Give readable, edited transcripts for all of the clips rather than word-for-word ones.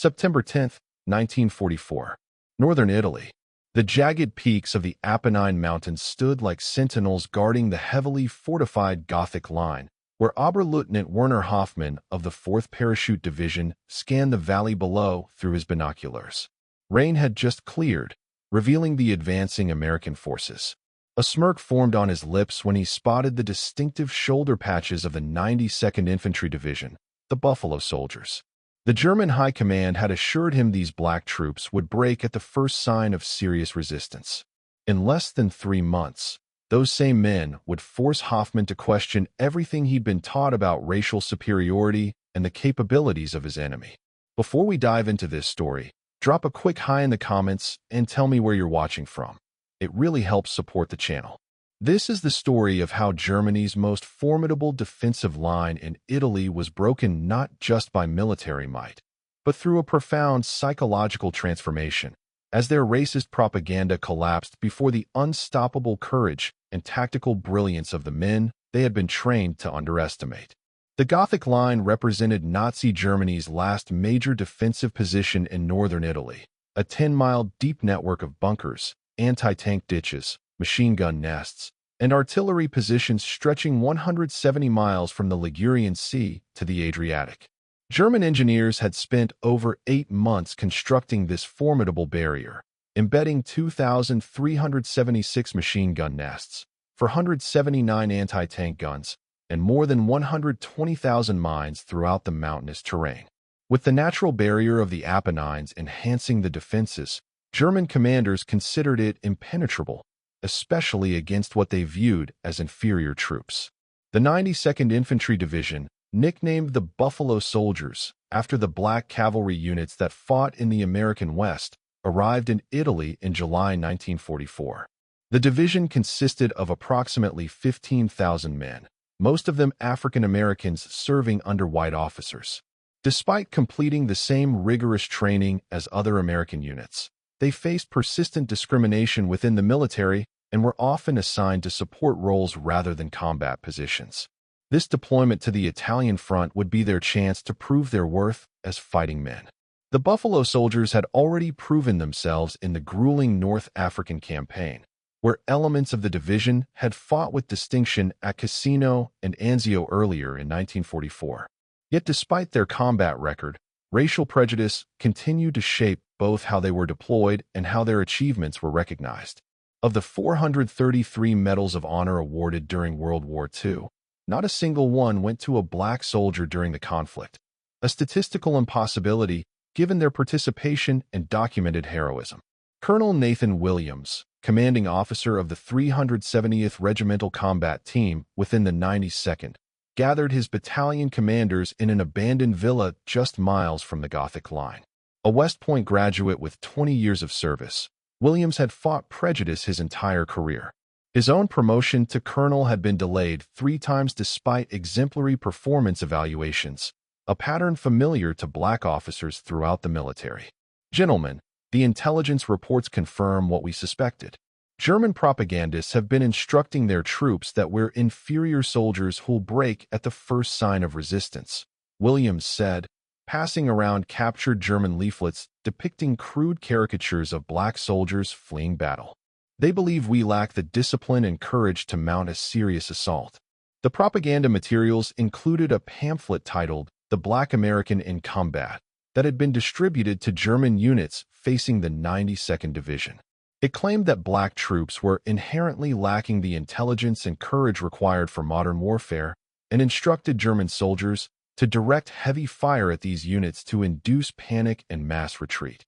September 10, 1944. Northern Italy. The jagged peaks of the Apennine Mountains stood like sentinels guarding the heavily fortified Gothic line, where Oberleutnant Werner Hoffmann of the 4th Parachute Division scanned the valley below through his binoculars. Rain had just cleared, revealing the advancing American forces. A smirk formed on his lips when he spotted the distinctive shoulder patches of the 92nd Infantry Division, the Buffalo Soldiers. The German High Command had assured him these black troops would break at the first sign of serious resistance. In less than 3 months, those same men would force Hoffmann to question everything he'd been taught about racial superiority and the capabilities of his enemy. Before we dive into this story, drop a quick hi in the comments and tell me where you're watching from. It really helps support the channel. This is the story of how Germany's most formidable defensive line in Italy was broken not just by military might, but through a profound psychological transformation, as their racist propaganda collapsed before the unstoppable courage and tactical brilliance of the men they had been trained to underestimate. The Gothic Line represented Nazi Germany's last major defensive position in northern Italy, a 10-mile deep network of bunkers, anti-tank ditches, machine gun nests, and artillery positions stretching 170 miles from the Ligurian Sea to the Adriatic. German engineers had spent over 8 months constructing this formidable barrier, embedding 2,376 machine gun nests, 479 anti-tank guns, and more than 120,000 mines throughout the mountainous terrain. With the natural barrier of the Apennines enhancing the defenses, German commanders considered it impenetrable, especially against what they viewed as inferior troops. The 92nd Infantry Division, nicknamed the Buffalo Soldiers after the black cavalry units that fought in the American West, arrived in Italy in July 1944. The division consisted of approximately 15,000 men, most of them African Americans serving under white officers. Despite completing the same rigorous training as other American units, they faced persistent discrimination within the military and were often assigned to support roles rather than combat positions. This deployment to the Italian front would be their chance to prove their worth as fighting men. The Buffalo Soldiers had already proven themselves in the grueling North African campaign, where elements of the division had fought with distinction at Cassino and Anzio earlier in 1944. Yet despite their combat record, racial prejudice continued to shape both how they were deployed and how their achievements were recognized. Of the 433 Medals of Honor awarded during World War II, not a single one went to a black soldier during the conflict, a statistical impossibility given their participation and documented heroism. Colonel Nathan Williams, commanding officer of the 370th Regimental Combat Team within the 92nd, gathered his battalion commanders in an abandoned villa just miles from the Gothic Line. A West Point graduate with 20 years of service, Williams had fought prejudice his entire career. His own promotion to colonel had been delayed 3 times despite exemplary performance evaluations, a pattern familiar to black officers throughout the military. Gentlemen, the intelligence reports confirm what we suspected. German propagandists have been instructing their troops that we're inferior soldiers who'll break at the first sign of resistance, Williams said, passing around captured German leaflets depicting crude caricatures of black soldiers fleeing battle. They believe we lack the discipline and courage to mount a serious assault. The propaganda materials included a pamphlet titled The Black American in Combat that had been distributed to German units facing the 92nd Division. It claimed that black troops were inherently lacking the intelligence and courage required for modern warfare and instructed German soldiers to direct heavy fire at these units to induce panic and mass retreat.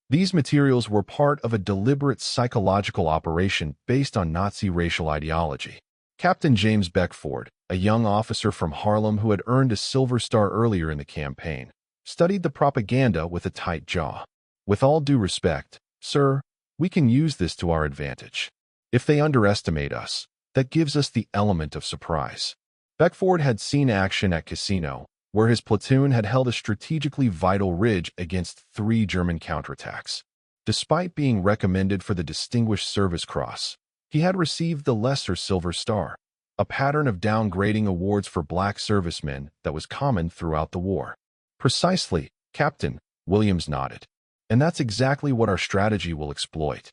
These materials were part of a deliberate psychological operation based on Nazi racial ideology. Captain James Beckford, a young officer from Harlem who had earned a Silver Star earlier in the campaign, studied the propaganda with a tight jaw. With all due respect, sir, we can use this to our advantage. If they underestimate us, that gives us the element of surprise. Beckford had seen action at Cassino, where his platoon had held a strategically vital ridge against 3 German counterattacks. Despite being recommended for the Distinguished Service Cross, he had received the Lesser Silver Star, a pattern of downgrading awards for black servicemen that was common throughout the war. Precisely, Captain, Williams nodded. And that's exactly what our strategy will exploit.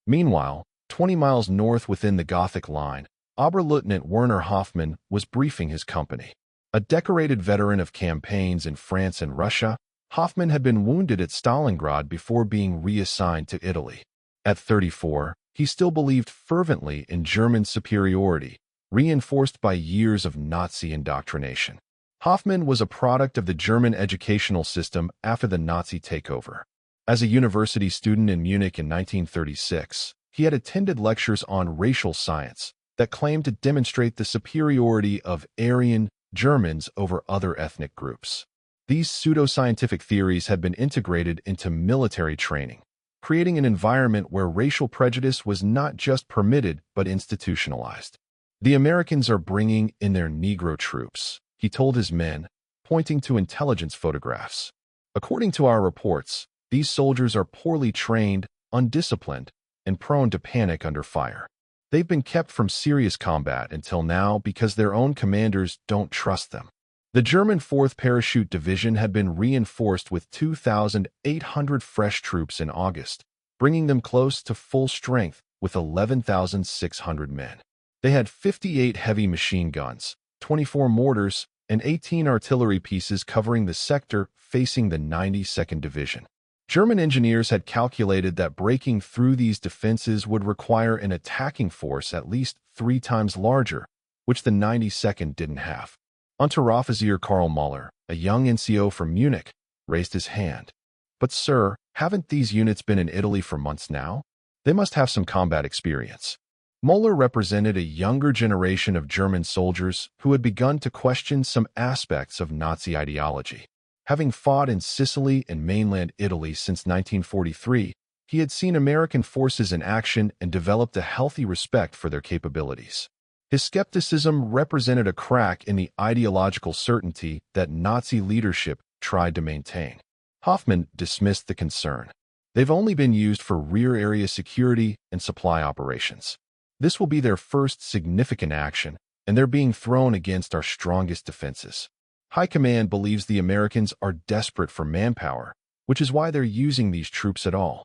Meanwhile, 20 miles north within the Gothic line, Oberleutnant Werner Hoffmann was briefing his company. A decorated veteran of campaigns in France and Russia, Hoffmann had been wounded at Stalingrad before being reassigned to Italy. At 34, he still believed fervently in German superiority, reinforced by years of Nazi indoctrination. Hoffmann was a product of the German educational system after the Nazi takeover. As a university student in Munich in 1936, he had attended lectures on racial science that claimed to demonstrate the superiority of Aryan Germans over other ethnic groups. These pseudoscientific theories had been integrated into military training, creating an environment where racial prejudice was not just permitted but institutionalized. The Americans are bringing in their Negro troops, he told his men, pointing to intelligence photographs. According to our reports, these soldiers are poorly trained, undisciplined, and prone to panic under fire. They've been kept from serious combat until now because their own commanders don't trust them. The German 4th Parachute Division had been reinforced with 2,800 fresh troops in August, bringing them close to full strength with 11,600 men. They had 58 heavy machine guns, 24 mortars, and 18 artillery pieces covering the sector facing the 92nd Division. German engineers had calculated that breaking through these defenses would require an attacking force at least 3 times larger, which the 92nd didn't have. Unteroffizier Karl Müller, a young NCO from Munich, raised his hand. But sir, haven't these units been in Italy for months now? They must have some combat experience. Müller represented a younger generation of German soldiers who had begun to question some aspects of Nazi ideology. Having fought in Sicily and mainland Italy since 1943, he had seen American forces in action and developed a healthy respect for their capabilities. His skepticism represented a crack in the ideological certainty that Nazi leadership tried to maintain. Hoffmann dismissed the concern. They've only been used for rear area security and supply operations. This will be their first significant action, and they're being thrown against our strongest defenses. High Command believes the Americans are desperate for manpower, which is why they're using these troops at all.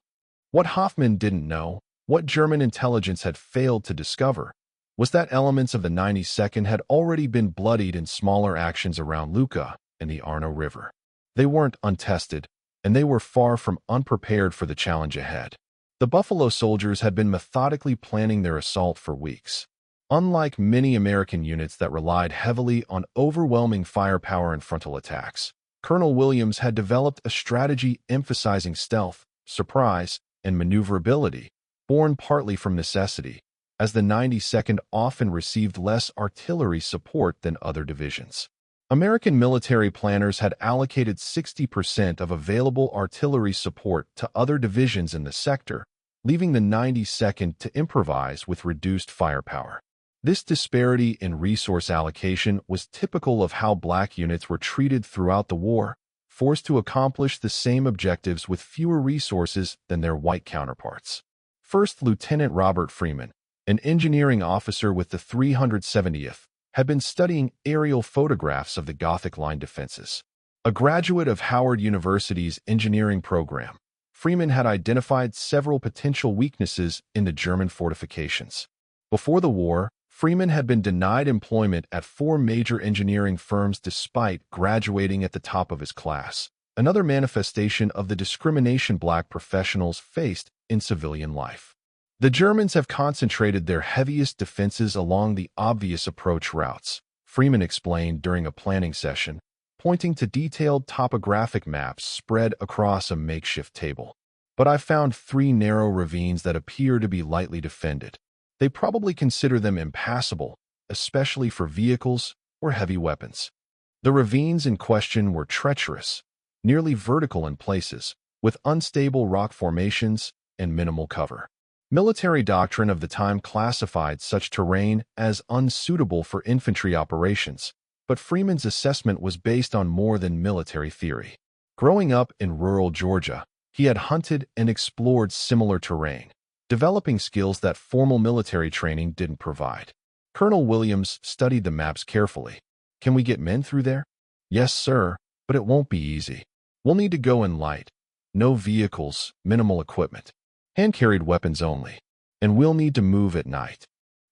What Hoffmann didn't know, what German intelligence had failed to discover, was that elements of the 92nd had already been bloodied in smaller actions around Lucca and the Arno River. They weren't untested, and they were far from unprepared for the challenge ahead. The Buffalo soldiers had been methodically planning their assault for weeks. Unlike many American units that relied heavily on overwhelming firepower and frontal attacks, Colonel Williams had developed a strategy emphasizing stealth, surprise, and maneuverability, born partly from necessity, as the 92nd often received less artillery support than other divisions. American military planners had allocated 60% of available artillery support to other divisions in the sector, leaving the 92nd to improvise with reduced firepower. This disparity in resource allocation was typical of how black units were treated throughout the war, forced to accomplish the same objectives with fewer resources than their white counterparts. First Lieutenant Robert Freeman, an engineering officer with the 370th, had been studying aerial photographs of the Gothic line defenses. A graduate of Howard University's engineering program, Freeman had identified several potential weaknesses in the German fortifications. Before the war, Freeman had been denied employment at 4 major engineering firms despite graduating at the top of his class, another manifestation of the discrimination black professionals faced in civilian life. The Germans have concentrated their heaviest defenses along the obvious approach routes, Freeman explained during a planning session, pointing to detailed topographic maps spread across a makeshift table. But I found 3 narrow ravines that appear to be lightly defended. They probably consider them impassable, especially for vehicles or heavy weapons. The ravines in question were treacherous, nearly vertical in places, with unstable rock formations and minimal cover. Military doctrine of the time classified such terrain as unsuitable for infantry operations, but Freeman's assessment was based on more than military theory. Growing up in rural Georgia, he had hunted and explored similar terrain, developing skills that formal military training didn't provide. Colonel Williams studied the maps carefully. "Can we get men through there?" "Yes, sir, but it won't be easy. We'll need to go in light, No vehicles, minimal equipment. Hand-carried weapons only. And we'll need to move at night.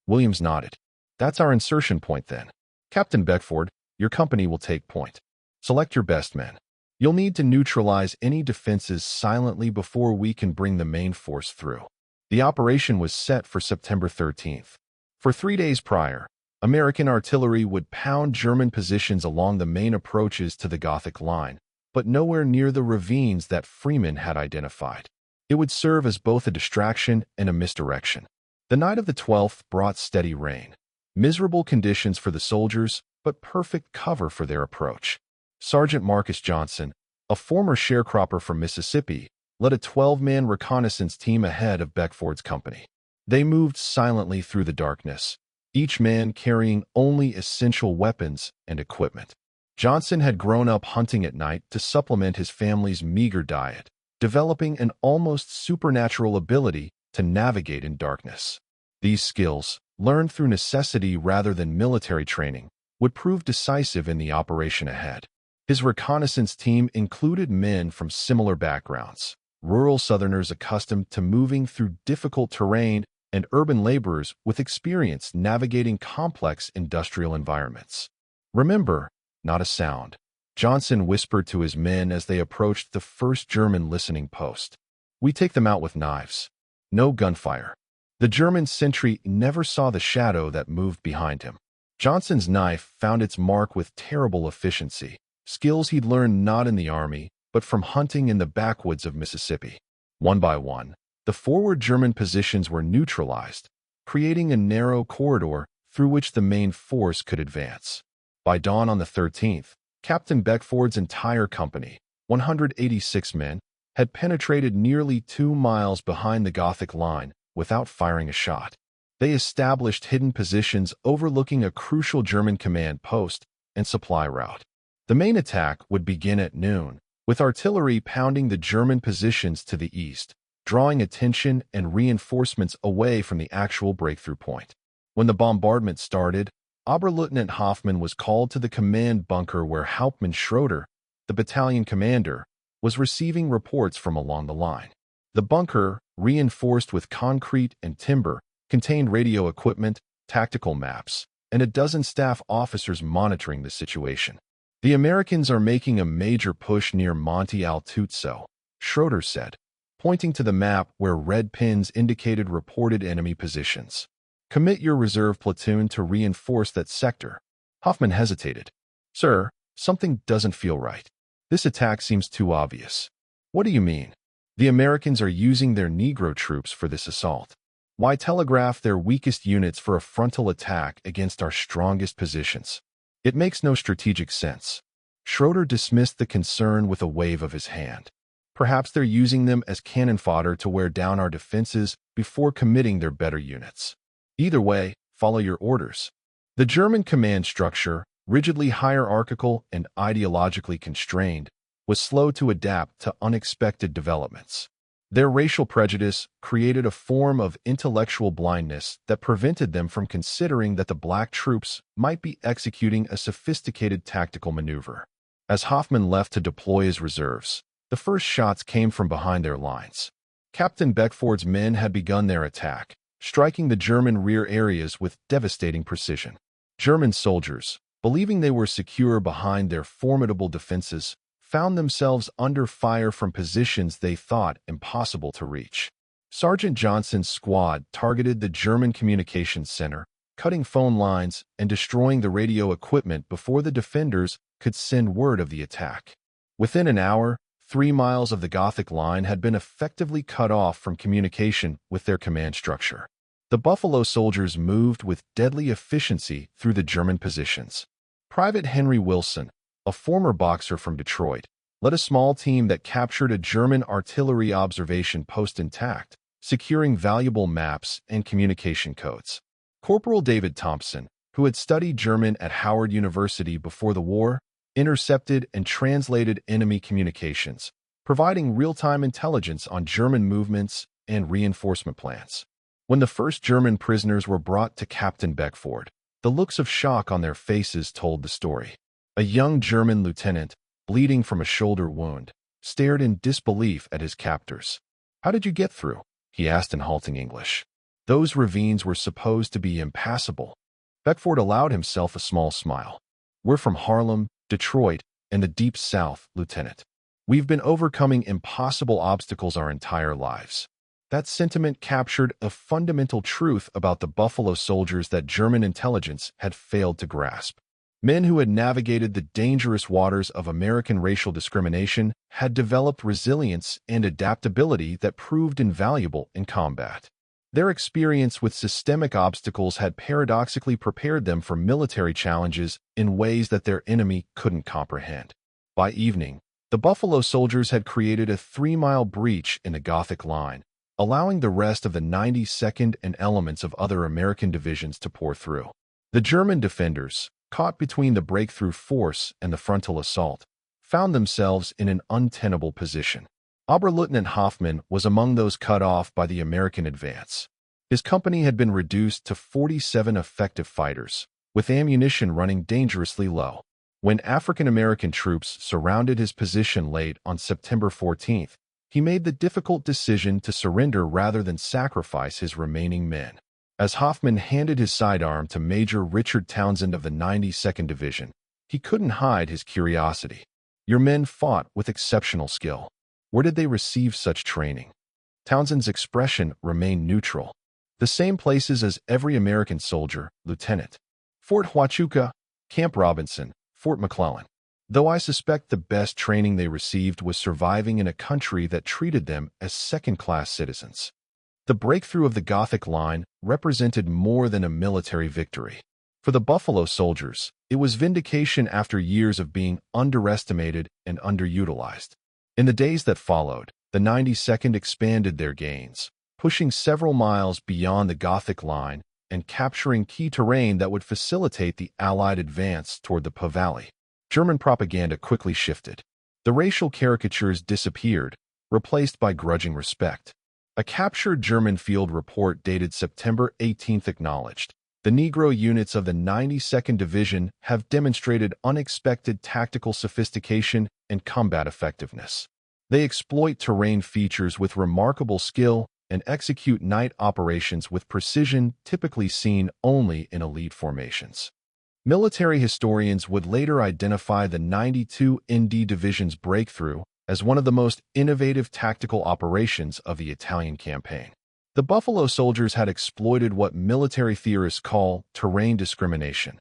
Williams nodded. That's our insertion point then. Captain Beckford, your company will take point. Select your best men. You'll need to neutralize any defenses silently before we can bring the main force through. The operation was set for September 13th. For 3 days prior, American artillery would pound German positions along the main approaches to the Gothic line, but nowhere near the ravines that Freeman had identified. It would serve as both a distraction and a misdirection. The night of the 12th brought steady rain. Miserable conditions for the soldiers, but perfect cover for their approach. Sergeant Marcus Johnson, a former sharecropper from Mississippi, led a 12-man reconnaissance team ahead of Beckford's company. They moved silently through the darkness, each man carrying only essential weapons and equipment. Johnson had grown up hunting at night to supplement his family's meager diet, developing an almost supernatural ability to navigate in darkness. These skills, learned through necessity rather than military training, would prove decisive in the operation ahead. His reconnaissance team included men from similar backgrounds, rural Southerners accustomed to moving through difficult terrain and urban laborers with experience navigating complex industrial environments. Remember, not a sound. Johnson whispered to his men as they approached the first German listening post. We take them out with knives. No gunfire. The German sentry never saw the shadow that moved behind him. Johnson's knife found its mark with terrible efficiency, skills he'd learned not in the army, but from hunting in the backwoods of Mississippi. One by one, the forward German positions were neutralized, creating a narrow corridor through which the main force could advance. By dawn on the 13th, Captain Beckford's entire company, 186 men, had penetrated nearly 2 miles behind the Gothic line without firing a shot. They established hidden positions overlooking a crucial German command post and supply route. The main attack would begin at noon, with artillery pounding the German positions to the east, drawing attention and reinforcements away from the actual breakthrough point. When the bombardment started, Oberleutnant Hoffmann was called to the command bunker where Hauptmann Schroeder, the battalion commander, was receiving reports from along the line. The bunker, reinforced with concrete and timber, contained radio equipment, tactical maps, and a dozen staff officers monitoring the situation. The Americans are making a major push near Monte Altuzzo, Schroeder said, pointing to the map where red pins indicated reported enemy positions. Commit your reserve platoon to reinforce that sector. Hoffman hesitated. Sir, something doesn't feel right. This attack seems too obvious. What do you mean? The Americans are using their Negro troops for this assault. Why telegraph their weakest units for a frontal attack against our strongest positions? It makes no strategic sense. Schroeder dismissed the concern with a wave of his hand. Perhaps they're using them as cannon fodder to wear down our defenses before committing their better units. Either way, follow your orders. The German command structure, rigidly hierarchical and ideologically constrained, was slow to adapt to unexpected developments. Their racial prejudice created a form of intellectual blindness that prevented them from considering that the black troops might be executing a sophisticated tactical maneuver. As Hoffman left to deploy his reserves, the first shots came from behind their lines. Captain Beckford's men had begun their attack, striking the German rear areas with devastating precision. German soldiers, believing they were secure behind their formidable defenses, found themselves under fire from positions they thought impossible to reach. Sergeant Johnson's squad targeted the German communications center, cutting phone lines and destroying the radio equipment before the defenders could send word of the attack. Within an hour, 3 miles of the Gothic line had been effectively cut off from communication with their command structure. The Buffalo soldiers moved with deadly efficiency through the German positions. Private Henry Wilson, a former boxer from Detroit, led a small team that captured a German artillery observation post intact, securing valuable maps and communication codes. Corporal David Thompson, who had studied German at Howard University before the war, intercepted and translated enemy communications, providing real-time intelligence on German movements and reinforcement plans. When the first German prisoners were brought to Captain Beckford, the looks of shock on their faces told the story. A young German lieutenant, bleeding from a shoulder wound, stared in disbelief at his captors. "How did you get through?" he asked in halting English. "Those ravines were supposed to be impassable." Beckford allowed himself a small smile. "We're from Harlem, Detroit, and the Deep South, Lieutenant. We've been overcoming impossible obstacles our entire lives." That sentiment captured a fundamental truth about the Buffalo Soldiers that German intelligence had failed to grasp. Men who had navigated the dangerous waters of American racial discrimination had developed resilience and adaptability that proved invaluable in combat. Their experience with systemic obstacles had paradoxically prepared them for military challenges in ways that their enemy couldn't comprehend. By evening, the Buffalo Soldiers had created a 3-mile breach in the Gothic line, allowing the rest of the 92nd and elements of other American divisions to pour through. The German defenders, caught between the breakthrough force and the frontal assault, found themselves in an untenable position. Oberleutnant Hoffmann was among those cut off by the American advance. His company had been reduced to 47 effective fighters, with ammunition running dangerously low. When African-American troops surrounded his position late on September 14th, he made the difficult decision to surrender rather than sacrifice his remaining men. As Hoffmann handed his sidearm to Major Richard Townsend of the 92nd Division, he couldn't hide his curiosity. "Your men fought with exceptional skill. Where did they receive such training?" Townsend's expression remained neutral. "The same places as every American soldier, Lieutenant. Fort Huachuca, Camp Robinson, Fort McClellan. Though I suspect the best training they received was surviving in a country that treated them as second-class citizens." The breakthrough of the Gothic line represented more than a military victory. For the Buffalo Soldiers, it was vindication after years of being underestimated and underutilized. In the days that followed, the 92nd expanded their gains, pushing several miles beyond the Gothic line and capturing key terrain that would facilitate the Allied advance toward the Po Valley. German propaganda quickly shifted. The racial caricatures disappeared, replaced by grudging respect. A captured German field report dated September 18th acknowledged, "The Negro units of the 92nd Division have demonstrated unexpected tactical sophistication and combat effectiveness. They exploit terrain features with remarkable skill and execute night operations with precision typically seen only in elite formations." Military historians would later identify the 92nd Division's breakthrough as one of the most innovative tactical operations of the Italian campaign. The Buffalo Soldiers had exploited what military theorists call terrain discrimination,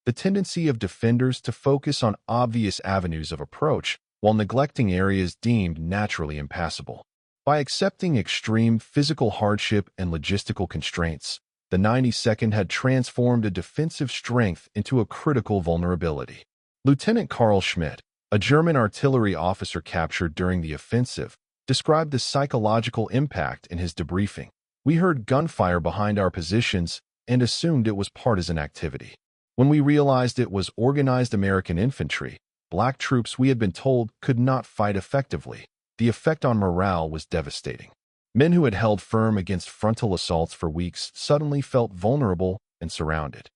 the tendency of defenders to focus on obvious avenues of approach while neglecting areas deemed naturally impassable. By accepting extreme physical hardship and logistical constraints, the 92nd had transformed a defensive strength into a critical vulnerability. Lieutenant Karl Schmidt, a German artillery officer captured during the offensive, described the psychological impact in his debriefing. "We heard gunfire behind our positions and assumed it was partisan activity. When we realized it was organized American infantry, black troops we had been told could not fight effectively. The effect on morale was devastating. Men who had held firm against frontal assaults for weeks suddenly felt vulnerable and surrounded."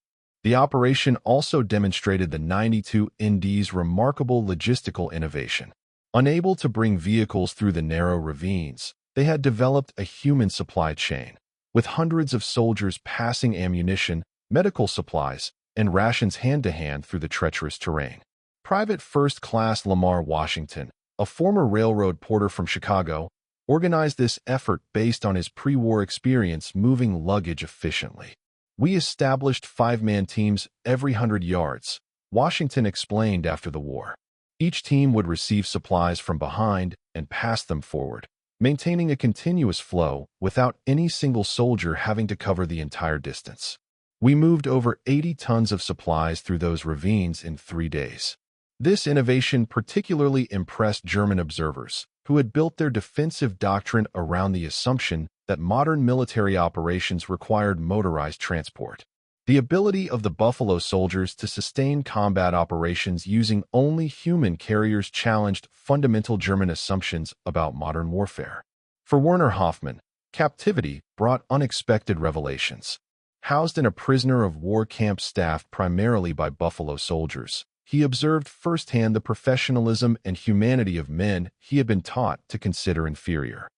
The operation also demonstrated the 92nd's remarkable logistical innovation. Unable to bring vehicles through the narrow ravines, they had developed a human supply chain, with hundreds of soldiers passing ammunition, medical supplies, and rations hand-to-hand through the treacherous terrain. Private First Class Lamar Washington, a former railroad porter from Chicago, organized this effort based on his pre-war experience moving luggage efficiently. "We established 5-man teams every 100 yards, Washington explained after the war. Each team would receive supplies from behind and pass them forward, maintaining a continuous flow without any single soldier having to cover the entire distance. We moved over 80 tons of supplies through those ravines in 3 days." This innovation particularly impressed German observers, who had built their defensive doctrine around the assumption that modern military operations required motorized transport. The ability of the Buffalo Soldiers to sustain combat operations using only human carriers challenged fundamental German assumptions about modern warfare. For Werner Hoffmann, captivity brought unexpected revelations. Housed in a prisoner of war camp staffed primarily by Buffalo Soldiers, he observed firsthand the professionalism and humanity of men he had been taught to consider inferior.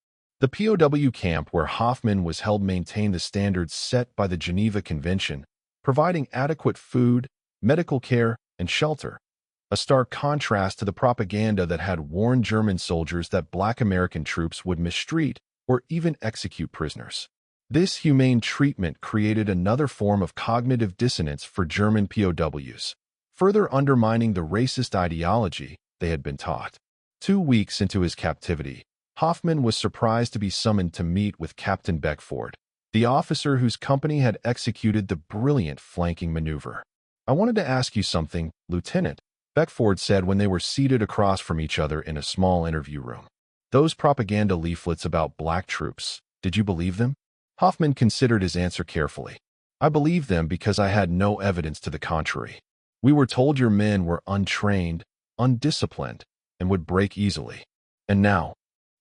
The POW camp where Hoffman was held maintained the standards set by the Geneva Convention, providing adequate food, medical care, and shelter, a stark contrast to the propaganda that had warned German soldiers that Black American troops would mistreat or even execute prisoners. This humane treatment created another form of cognitive dissonance for German POWs, further undermining the racist ideology they had been taught. 2 weeks into his captivity, Hoffman was surprised to be summoned to meet with Captain Beckford, the officer whose company had executed the brilliant flanking maneuver. "I wanted to ask you something, Lieutenant," Beckford said when they were seated across from each other in a small interview room. "Those propaganda leaflets about Black troops, did you believe them?" Hoffman considered his answer carefully. "I believed them because I had no evidence to the contrary. We were told your men were untrained, undisciplined, and would break easily. And now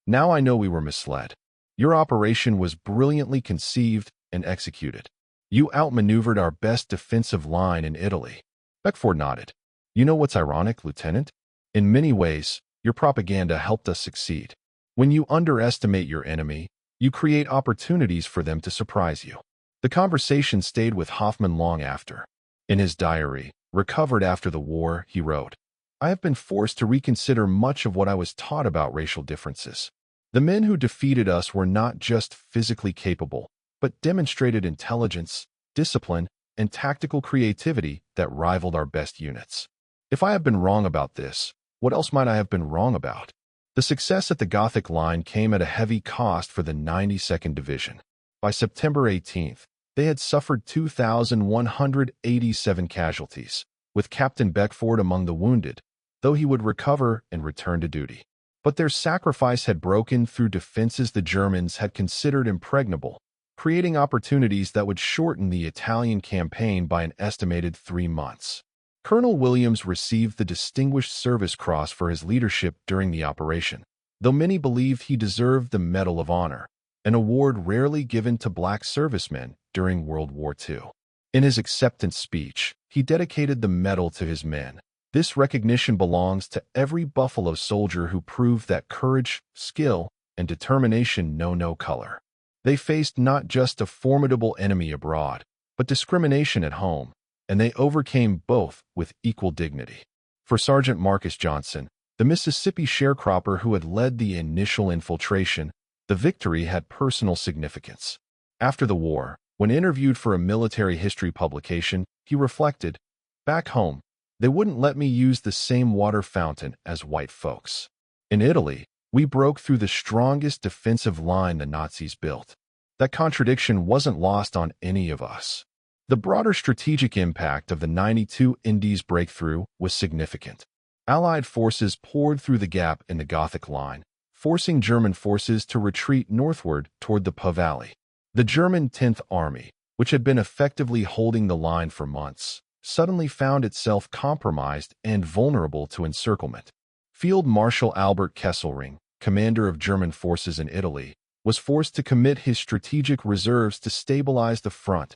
I know we were misled. Your operation was brilliantly conceived and executed. You outmaneuvered our best defensive line in Italy." Beckford nodded. "You know what's ironic, Lieutenant? In many ways, your propaganda helped us succeed. When you underestimate your enemy, you create opportunities for them to surprise you." The conversation stayed with Hoffman long after. In his diary, recovered after the war, he wrote, "I have been forced to reconsider much of what I was taught about racial differences. The men who defeated us were not just physically capable, but demonstrated intelligence, discipline, and tactical creativity that rivaled our best units. If I have been wrong about this, what else might I have been wrong about?" The success at the Gothic line came at a heavy cost for the 92nd Division. By September 18th, they had suffered 2,187 casualties, with Captain Beckford among the wounded, though he would recover and return to duty. But their sacrifice had broken through defenses the Germans had considered impregnable, creating opportunities that would shorten the Italian campaign by an estimated 3 months. Colonel Williams received the Distinguished Service Cross for his leadership during the operation, though many believed he deserved the Medal of Honor, an award rarely given to Black servicemen during World War II. In his acceptance speech, he dedicated the medal to his men. "This recognition belongs to every Buffalo soldier who proved that courage, skill, and determination know no color. They faced not just a formidable enemy abroad, but discrimination at home, and they overcame both with equal dignity." For Sergeant Marcus Johnson, the Mississippi sharecropper who had led the initial infiltration, the victory had personal significance. After the war, when interviewed for a military history publication, he reflected, "Back home, they wouldn't let me use the same water fountain as white folks. In Italy, we broke through the strongest defensive line the Nazis built. That contradiction wasn't lost on any of us." The broader strategic impact of the 92 Indies breakthrough was significant. Allied forces poured through the gap in the Gothic line, forcing German forces to retreat northward toward the Po Valley. The German 10th Army, which had been effectively holding the line for months, suddenly found itself compromised and vulnerable to encirclement. Field Marshal Albert Kesselring, commander of German forces in Italy, was forced to commit his strategic reserves to stabilize the front,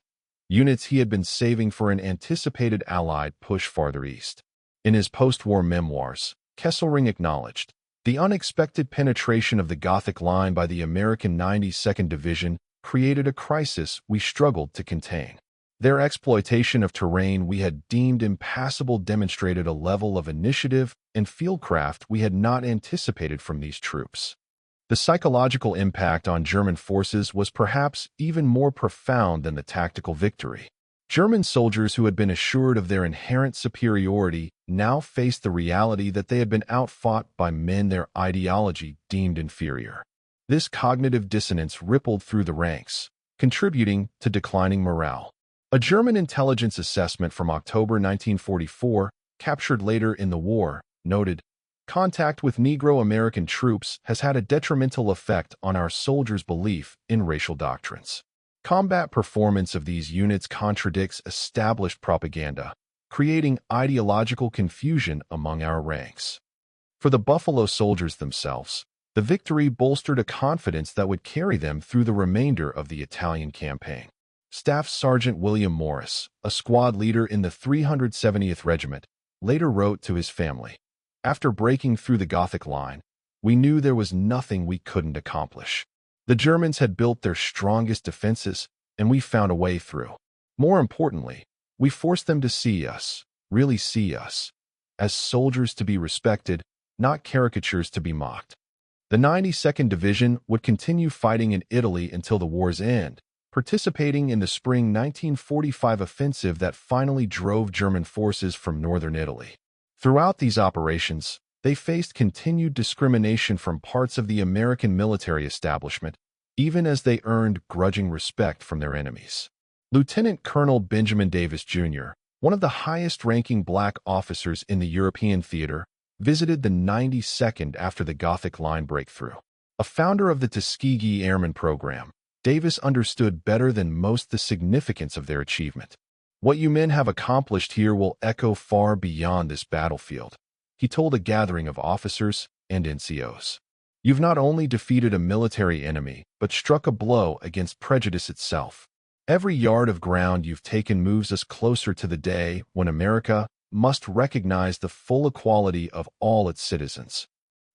units he had been saving for an anticipated Allied push farther east. In his post-war memoirs, Kesselring acknowledged, "The unexpected penetration of the Gothic line by the American 92nd Division created a crisis we struggled to contain. Their exploitation of terrain we had deemed impassable demonstrated a level of initiative and fieldcraft we had not anticipated from these troops." The psychological impact on German forces was perhaps even more profound than the tactical victory. German soldiers who had been assured of their inherent superiority now faced the reality that they had been outfought by men their ideology deemed inferior. This cognitive dissonance rippled through the ranks, contributing to declining morale. A German intelligence assessment from October 1944, captured later in the war, noted, "Contact with Negro American troops has had a detrimental effect on our soldiers' belief in racial doctrines. Combat performance of these units contradicts established propaganda, creating ideological confusion among our ranks." For the Buffalo soldiers themselves, the victory bolstered a confidence that would carry them through the remainder of the Italian campaign. Staff Sergeant William Morris, a squad leader in the 370th Regiment, later wrote to his family, "After breaking through the Gothic line, we knew there was nothing we couldn't accomplish. The Germans had built their strongest defenses, and we found a way through. More importantly, we forced them to see us, really see us, as soldiers to be respected, not caricatures to be mocked." The 92nd Division would continue fighting in Italy until the war's end, participating in the spring 1945 offensive that finally drove German forces from northern Italy. Throughout these operations, they faced continued discrimination from parts of the American military establishment, even as they earned grudging respect from their enemies. Lieutenant Colonel Benjamin Davis, Jr., one of the highest-ranking black officers in the European theater, visited the 92nd after the Gothic line breakthrough. A founder of the Tuskegee Airmen program, Davis understood better than most the significance of their achievement. "What you men have accomplished here will echo far beyond this battlefield," he told a gathering of officers and NCOs. "You've not only defeated a military enemy, but struck a blow against prejudice itself. Every yard of ground you've taken moves us closer to the day when America must recognize the full equality of all its citizens."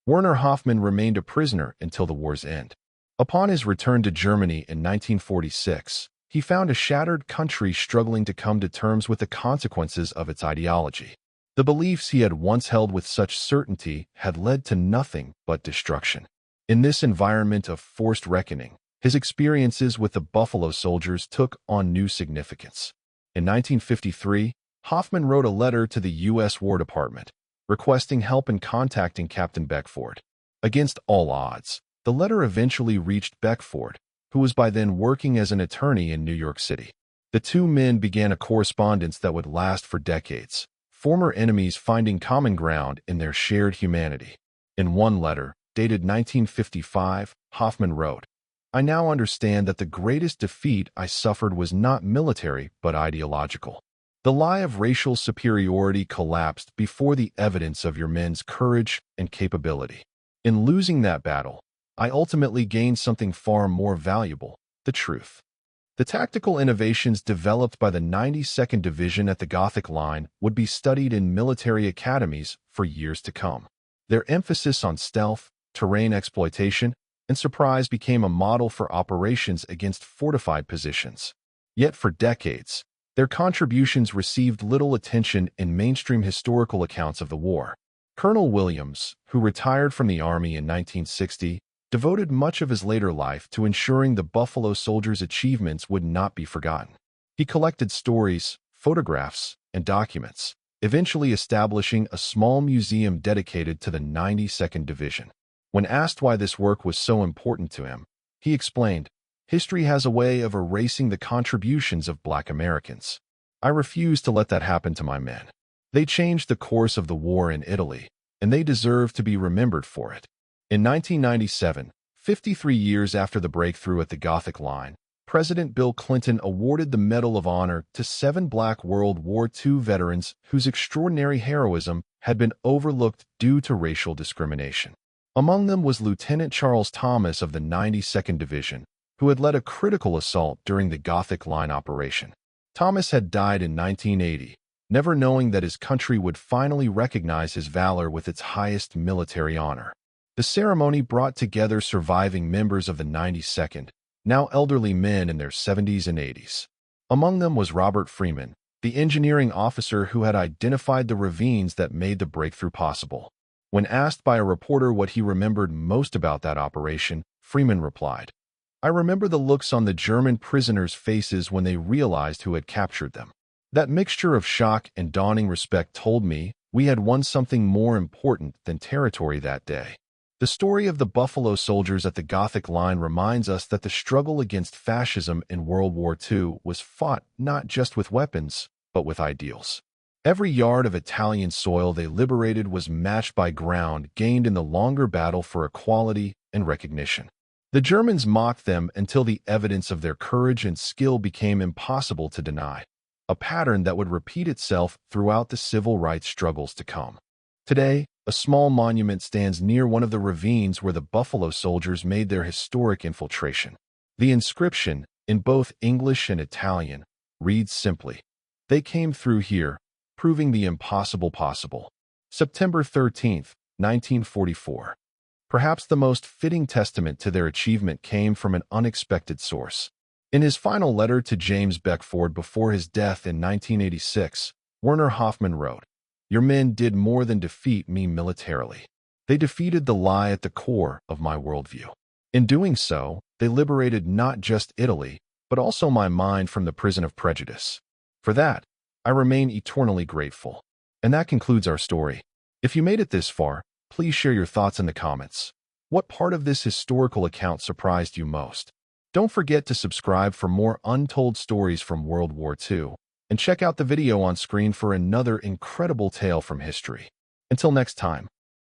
Werner Hoffmann remained a prisoner until the war's end. Upon his return to Germany in 1946, he found a shattered country struggling to come to terms with the consequences of its ideology. The beliefs he had once held with such certainty had led to nothing but destruction. In this environment of forced reckoning, his experiences with the Buffalo Soldiers took on new significance. In 1953, Hoffmann wrote a letter to the U.S. War Department, requesting help in contacting Captain Beckford. Against all odds, the letter eventually reached Beckford, who was by then working as an attorney in New York City. The two men began a correspondence that would last for decades, former enemies finding common ground in their shared humanity. In one letter, dated 1955, Hoffmann wrote, "I now understand that the greatest defeat I suffered was not military but ideological. The lie of racial superiority collapsed before the evidence of your men's courage and capability. In losing that battle, I ultimately gained something far more valuable, the truth." The tactical innovations developed by the 92nd Division at the Gothic line would be studied in military academies for years to come. Their emphasis on stealth, terrain exploitation, and surprise became a model for operations against fortified positions. Yet for decades, their contributions received little attention in mainstream historical accounts of the war. Colonel Williams, who retired from the Army in 1960, devoted much of his later life to ensuring the Buffalo Soldiers' achievements would not be forgotten. He collected stories, photographs, and documents, eventually establishing a small museum dedicated to the 92nd Division. When asked why this work was so important to him, he explained, "History has a way of erasing the contributions of Black Americans. I refuse to let that happen to my men. They changed the course of the war in Italy, and they deserve to be remembered for it." In 1997, 53 years after the breakthrough at the Gothic line, President Bill Clinton awarded the Medal of Honor to 7 Black World War II veterans whose extraordinary heroism had been overlooked due to racial discrimination. Among them was Lieutenant Charles Thomas of the 92nd Division, who had led a critical assault during the Gothic line operation. Thomas had died in 1980, never knowing that his country would finally recognize his valor with its highest military honor. The ceremony brought together surviving members of the 92nd, now elderly men in their 70s and 80s. Among them was Robert Freeman, the engineering officer who had identified the ravines that made the breakthrough possible. When asked by a reporter what he remembered most about that operation, Freeman replied, "I remember the looks on the German prisoners' faces when they realized who had captured them. That mixture of shock and dawning respect told me we had won something more important than territory that day." The story of the Buffalo Soldiers at the Gothic line reminds us that the struggle against fascism in World War II was fought not just with weapons, but with ideals. Every yard of Italian soil they liberated was matched by ground gained in the longer battle for equality and recognition. The Germans mocked them until the evidence of their courage and skill became impossible to deny, a pattern that would repeat itself throughout the civil rights struggles to come. Today, a small monument stands near one of the ravines where the Buffalo Soldiers made their historic infiltration. The inscription, in both English and Italian, reads simply, "They came through here, proving the impossible possible. September 13th, 1944. Perhaps the most fitting testament to their achievement came from an unexpected source. In his final letter to James Beckford before his death in 1986, Werner Hoffman wrote, "Your men did more than defeat me militarily. They defeated the lie at the core of my worldview. In doing so, they liberated not just Italy, but also my mind from the prison of prejudice. For that, I remain eternally grateful." And that concludes our story. If you made it this far, please share your thoughts in the comments. What part of this historical account surprised you most? Don't forget to subscribe for more untold stories from World War II, and check out the video on screen for another incredible tale from history. Until next time.